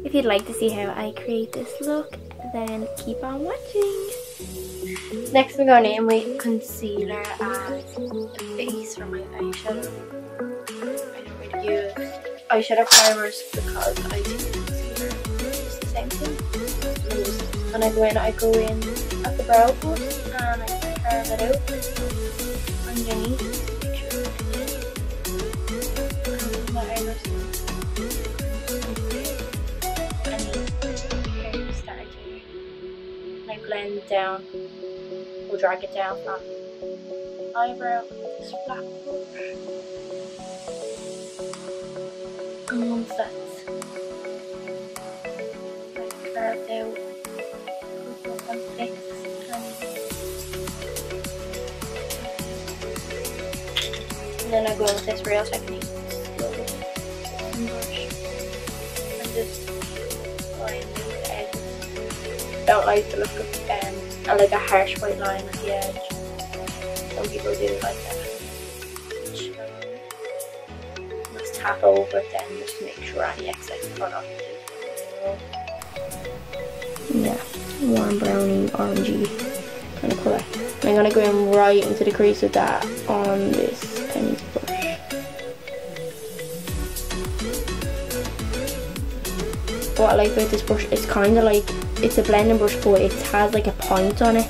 If you'd like to see how I create this look, then keep on watching. Next I'm going in with concealer and the base for my eyeshadow. I don't really use eyeshadow primers because I think concealer is the same thing. When I go in at the brow bone and I carve it out underneath. Make sure it's my eyebrows. And I blend down. We'll drag it down from eyebrow with this flat brush. And once that's carved out, we'll go and fix and then I go with this Real Technique slowly brush and just line the edges. Don't like the look of like a harsh white line at the edge. Some people do like that. Let's tap over it then just to make sure any excess product is removed. Yeah, warm browny, orangey kind of colour. And I'm gonna go in right into the crease with that on this penny brush. What I like about this brush, it's kind of like, it's a blending brush but it has like a point on it.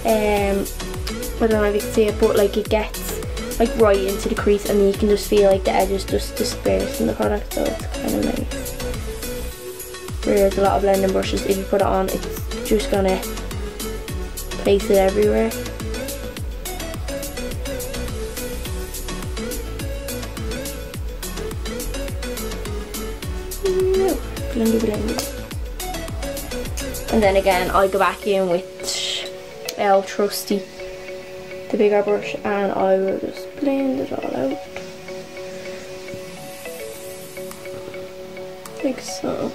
I don't know if you can see it, but like it gets like right into the crease and then you can just feel like the edges just disperse in the product, so it's kind of nice. Whereas a lot of blending brushes, if you put it on, it's just gonna place it everywhere. Blendy. And then again, I go back in with our trusty, the bigger brush, and I will just blend it all out. Like so.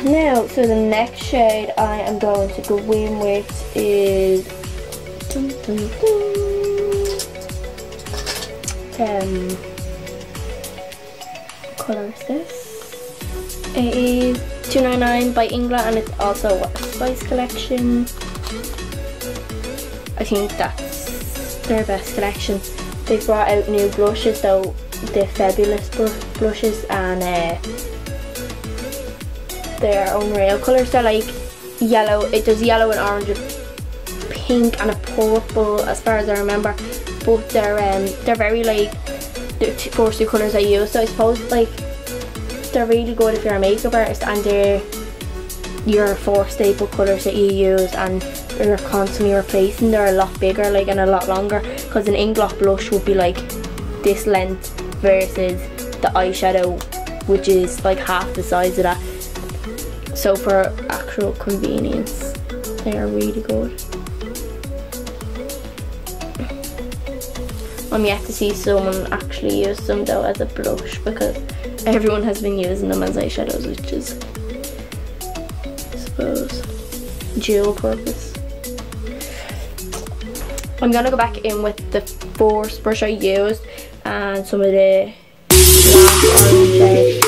Now, so the next shade I am going to go in with is what colour is this? It is 299 by Ingla and it's also a Spice collection. I think that's their best collection. They brought out new blushes though, the Fabulous blushes, and they're unreal colours. They're like yellow, there's yellow and orange, pink and a purple as far as I remember, but they're very like the first two colours I use, so I suppose like they're really good if you're a makeup artist and they're your 4 staple colours that you use and you're constantly replacing. They're a lot bigger like and a lot longer, because an Inglock blush would be like this length versus the eyeshadow which is like half the size of that. So for actual convenience, they are really good. I'm yet to see someone actually use them though as a blush, because everyone has been using them as eyeshadows, which is, I suppose, dual purpose. I'm gonna go back in with the first brush I used and some of the last orange shade.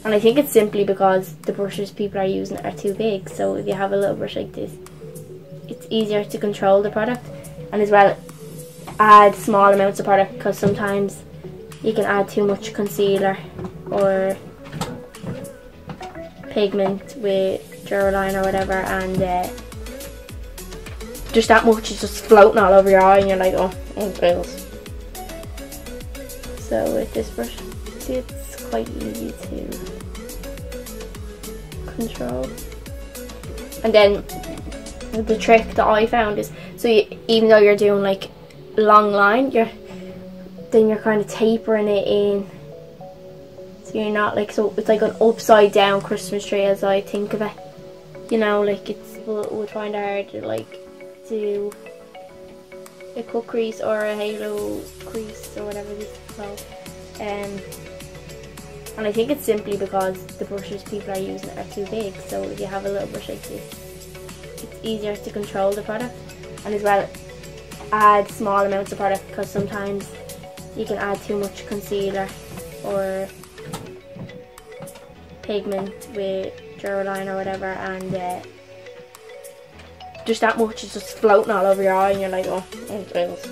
And I think it's simply because the brushes people are using are too big. So if you have a little brush like this, it's easier to control the product. And as well, add small amounts of product, because sometimes you can add too much concealer or pigment with Durline or whatever, and just that much is just floating all over your eye and you're like, oh fails. So with this brush, see, it's quite easy to control. And then the trick that I found is, so even though you're doing like long line, you're kind of tapering it in, so you're not like, so it's like an upside down Christmas tree as I think of it, you know, like it's, we'll find it hard to like do a cut crease or a halo crease or whatever this is called. And I think it's simply because the brushes people are using are too big. So if you have a little brush like this, it's easier to control the product. And as well, add small amounts of product, because sometimes you can add too much concealer or pigment with Durline or whatever, and just that much is just floating all over your eye and you're like, oh fails.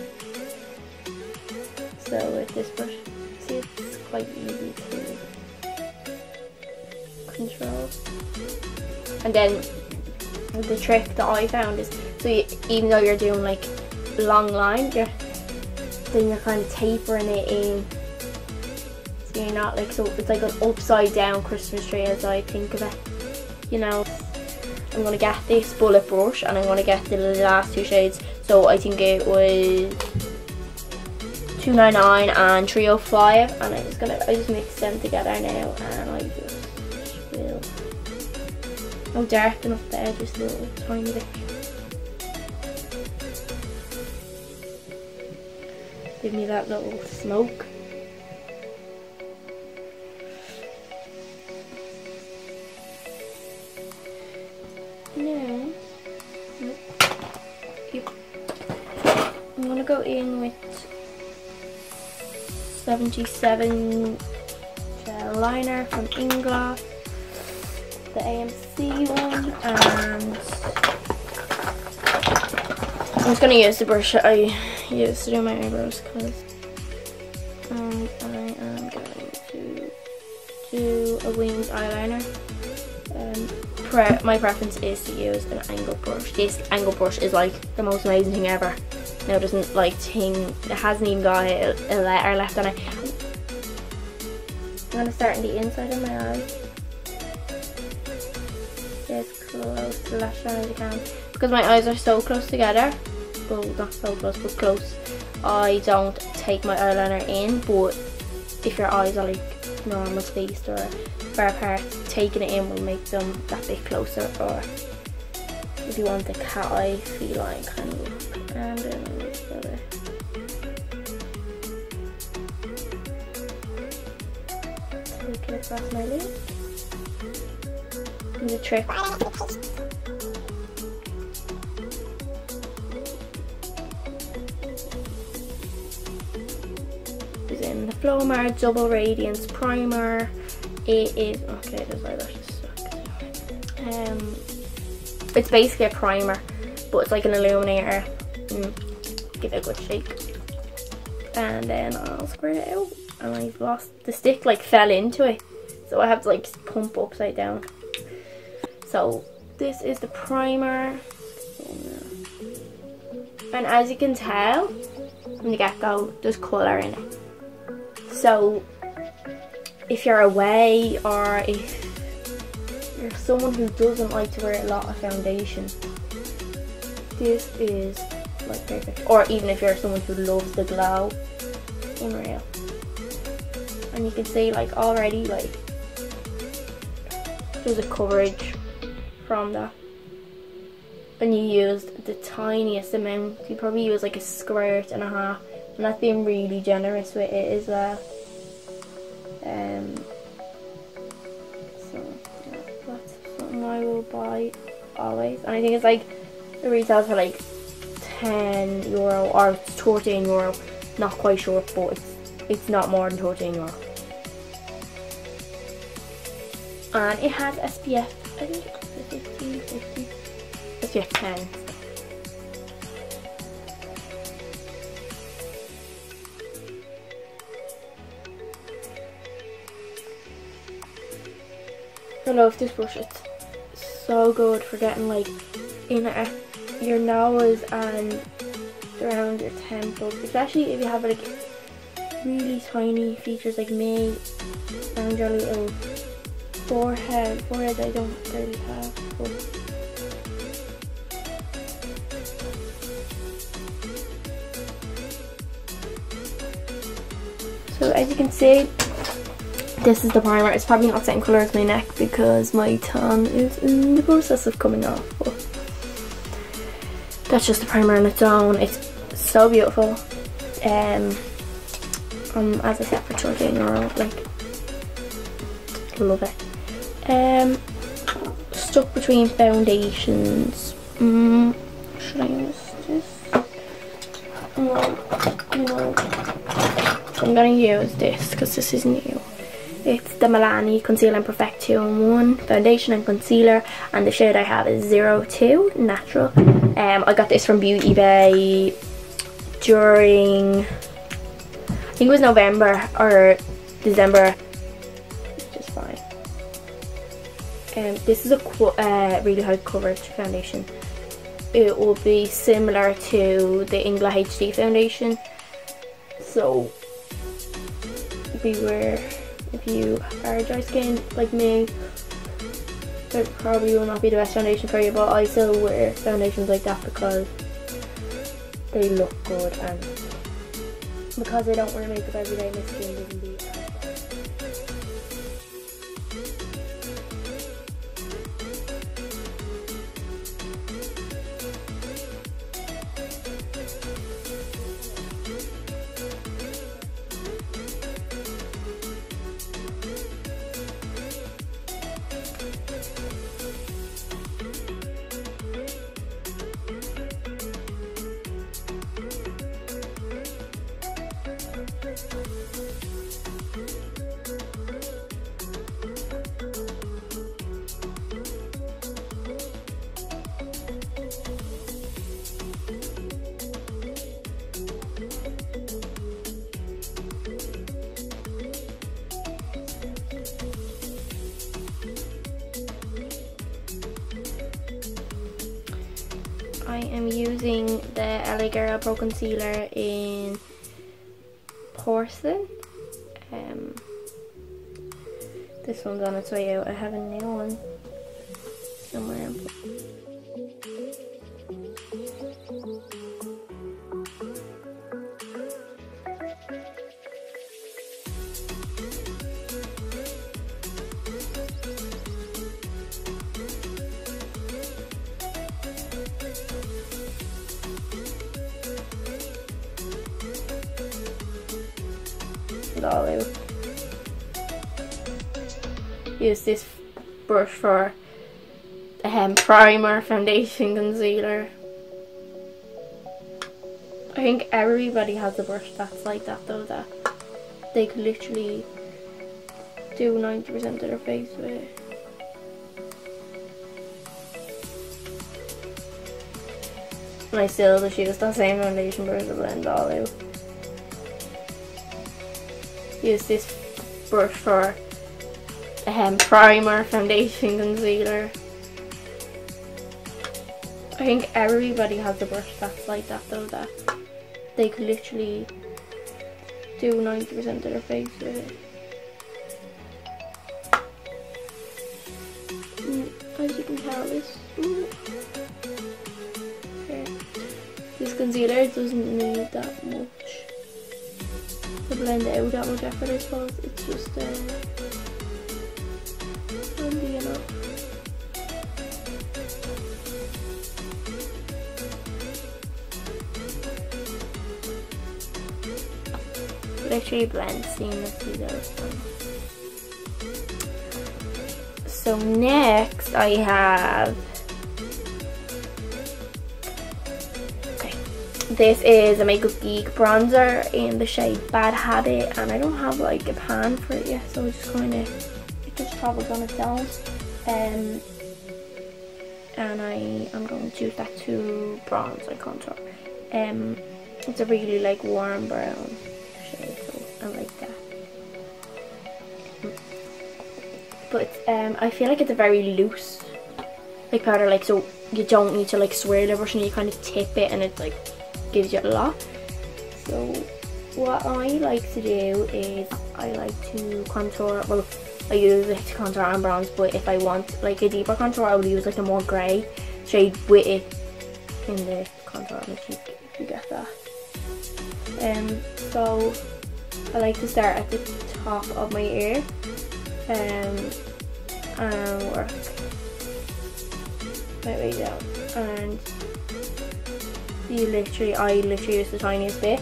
So with this brush, see, it's quite easy to control. And then the trick that I found is, so even though you're doing like long line, you're kind of tapering it in, so you're not like, so it's like an upside down Christmas tree as I think of it, you know. I'm going to get this bullet brush and I'm going to get the last two shades. So I think it was 299 and 305, and I just mix them together now, and I just will, oh, darken up there just a little tiny bit. Give me that little smoke. Now, I'm going to go in with 77 gel liner from Inglass, the AMC one, and I'm just going to use the brush I used to do my eyebrows, because I am going to do a winged eyeliner. My preference is to use an angled brush. This angled brush is like the most amazing thing ever. Now it doesn't like it hasn't even got a letter left on it. I'm going to start on the inside of my eye. Get as close to the lash line as you can. Because my eyes are so close together, well, not so close but close, I don't take my eyeliner in, but if your eyes are like normal spaced or far apart, taking it in will make them that bit closer. Or if you want the cat eye feline kind of look, and then I'm just gonna take it across my lid. And the trick is in the Flomar Double Radiance Primer. It is, okay, there's eyelashes stuck. It's basically a primer, but it's like an illuminator. Give it a good shake. And then I'll squirt it out. And I've lost, the stick like fell into it, so I have to like pump upside down. So this is the primer. And as you can tell from the get-go, there's colour in it. So if you're away, or if you're someone who doesn't like to wear a lot of foundation, this is like perfect. Or even if you're someone who loves the glow, unreal. And you can see like already like there's a coverage from that. And you used the tiniest amount. You probably use like a squirt and a half, and that's being really generous with it as well. So yeah, that's something I will buy always, and I think it's like it retails for like €10 or it's €14, not quite sure, but it's not more than €14. and it has SPF, I think it's 15, 50, SPF 10. I love this brush. It's so good for getting like in your nose and around your temples, especially if you have like really tiny features like me around your little forehead I don't really have. So as you can see, this is the primer. It's probably not the same colour as my neck because my tan is in the process of coming off, but that's just the primer on its own. It's so beautiful. As I said, for €28, like, love it. Stuck between foundations. Should I use this? No. I'm gonna use this because this is new. It's the Milani Conceal and Perfect 2-in-1 foundation and concealer, and the shade I have is 02 Natural. I got this from Beauty Bay during, I think it was November or December, which is fine. This is a really high coverage foundation. It will be similar to the Ingla HD foundation, so beware. If you are dry skin like me, it probably will not be the best foundation for you, but I still wear foundations like that because they look good and because I don't wear makeup every day, my skin doesn't be as bad. I am using the LA Girl Pro Concealer in Porcelain. This one's on its way out. I have a new one somewhere. All out. Use this brush for primer, foundation, concealer. I think everybody has a brush that's like that though, that they could literally do 90% of their face with. And I still just use that same foundation brush to blend all out. Use this brush for primer, foundation, concealer. I think everybody has a brush that's like that though, that they could literally do 90% of their face with. As you can tell, this concealer doesn't need that much to blend it out that much effort, I suppose. It's just handy enough. Literally blends seamlessly though. So next I have, this is a Makeup Geek bronzer in the shade Bad Habit, and I don't have like a pan for it yet, so I just kind of, it just travels on its own. And I am going to use that to bronze and contour. It's a really like warm brown shade, so I like that. But I feel like it's a very loose like powder, like, so you don't need to like swirl the brush and you kind of tip it and it like gives you a lot. So what I like to do is I like to contour, well, I use it to contour and bronze, but if I want like a deeper contour I would use like a more grey shade with it in the contour, if you get that. So I like to start at the top of my ear and work my way down, and I literally use the tiniest bit,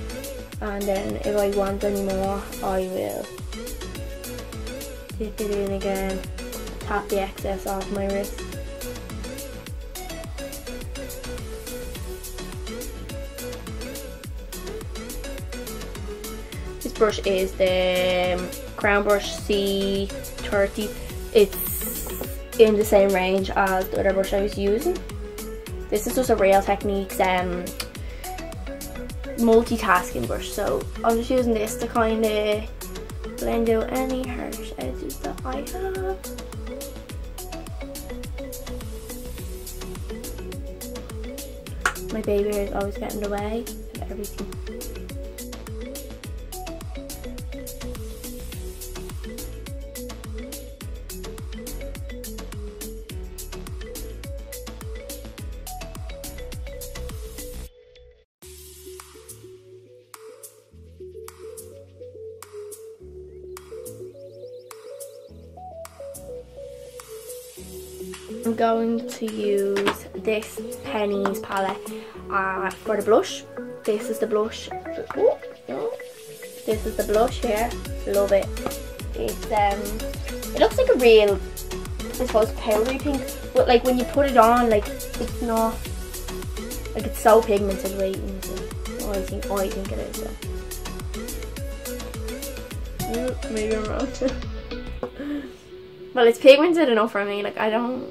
and then if I want any more I will dip it in again, tap the excess off my wrist. This brush is the Crown Brush C30. It's in the same range as the other brush I was using. This is just a Real Techniques multitasking brush, so I'm just using this to kind of blend out any harsh edges that I have. My baby hair is always getting in the way of everything. I'm going to use this Penny's palette for the blush. This is the blush. Oh, no. This is the blush here. Love it. It's it looks like a real, I suppose, powdery pink, but like when you put it on, like it's not, like it's so pigmented. Wait, I think it is. So. Maybe I'm wrong. Well, it's pigmented enough for me. Like I don't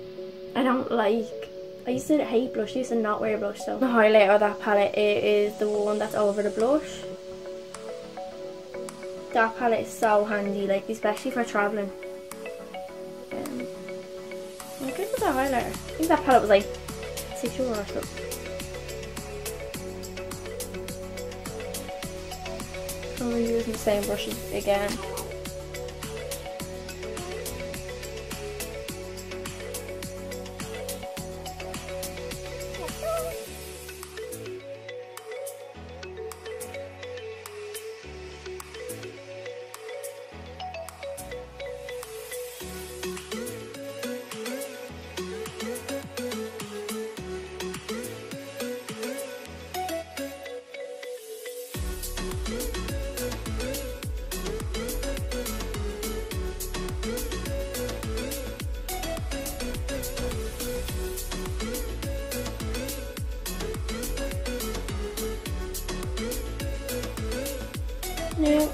like, I used to hate blush, I used to not wear blush, so the highlight of that palette is the one that's over the blush. That palette is so handy, like especially for travelling. How good was that highlighter? I think that palette was like €6 or so. I'm using the same brushes again. Yeah.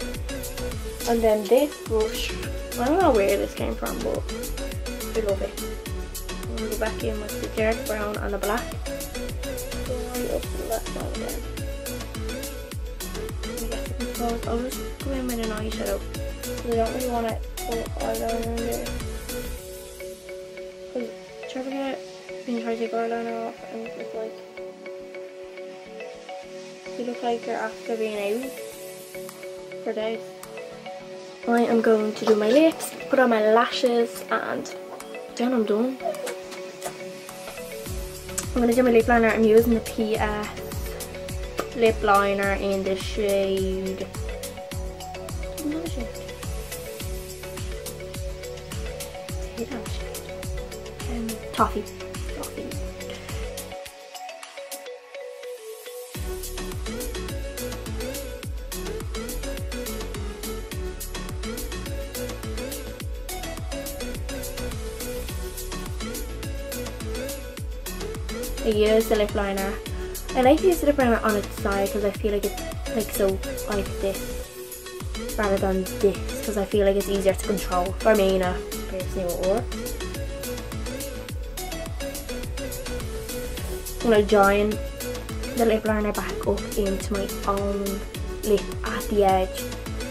And then this brush, I don't know where this came from, but I love it. I'm going to go back in with the dark brown and the black. Go right up to the left one again. I'll just go in with an eyeshadow, because I don't really want to put eyeliner in there. Because do you ever get, when you try to take eyeliner off and it's just like, you look like you're after being out for days. I am going to do my lips, put on my lashes, and then I'm done. I'm going to do my lip liner. I'm using the PS lip liner in the shade, another shade. Toffee. I use the lip liner. I like to use the lip liner on its side because I feel like it's like so like this rather than this, because I feel like it's easier to control for me now. personally what works. I'm going to join the lip liner back up into my own lip at the edge,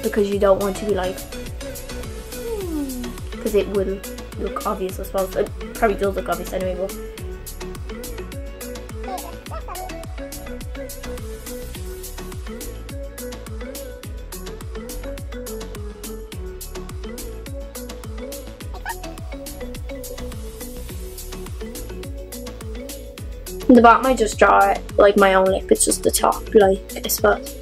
because you don't want to be like, because it will look obvious, I suppose. It probably does look obvious anyway, but the bottom I just draw it like my own lip, it's just the top, like, I suppose.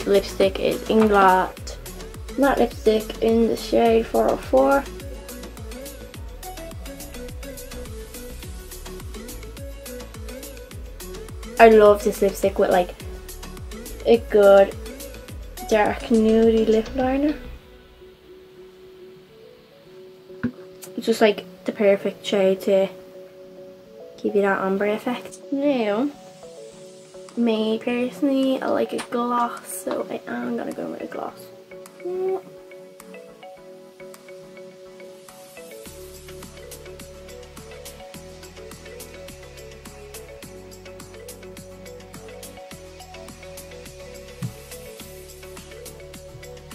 Lipstick is Inglot matte lipstick in the shade 404. I love this lipstick with like a good dark nudie lip liner. It's just like the perfect shade to give you that ombre effect. Now, me personally, I like a gloss, so I am gonna go with a gloss.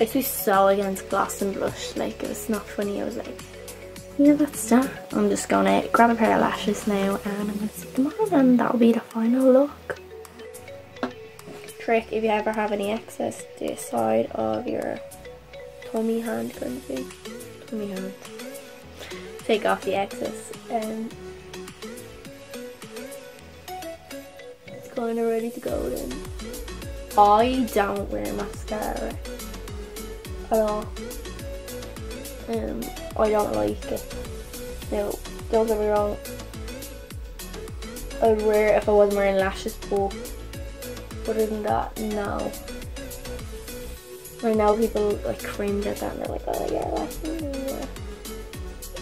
I used to be so against gloss and blush, like it was not funny. I was like, yeah, that's that. I'm just gonna grab a pair of lashes now and I'm gonna stick them on, and that'll be the final look. Trick, if you ever have any excess this side of your tummy hand kind of thing, tummy hand, take off the excess and it's kind of ready to go then. I don't wear mascara at all. I don't like it. Now, don't get me wrong, I'd wear it if I wasn't wearing lashes, but other than that, no. I know people like cringe at that and they're like, oh yeah, lashes.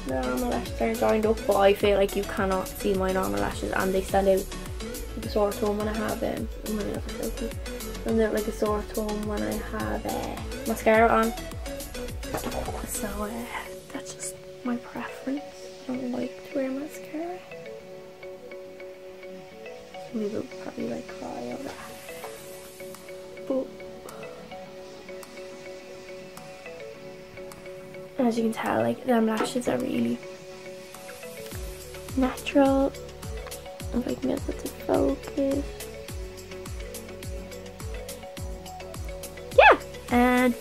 Normal lashes aren't joined up, but I feel like you cannot see my normal lashes and they stand out like a sore thumb when I have them. And they're like a sore thumb when I have mascara on. So that's just my preference. I don't like to wear mascara. Some people probably like cry over that. But as you can tell, like them lashes are really natural. I'm like get it to focus. Yeah, and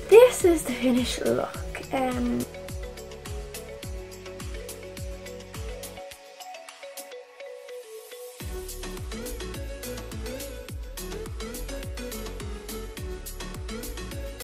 this is the finished look.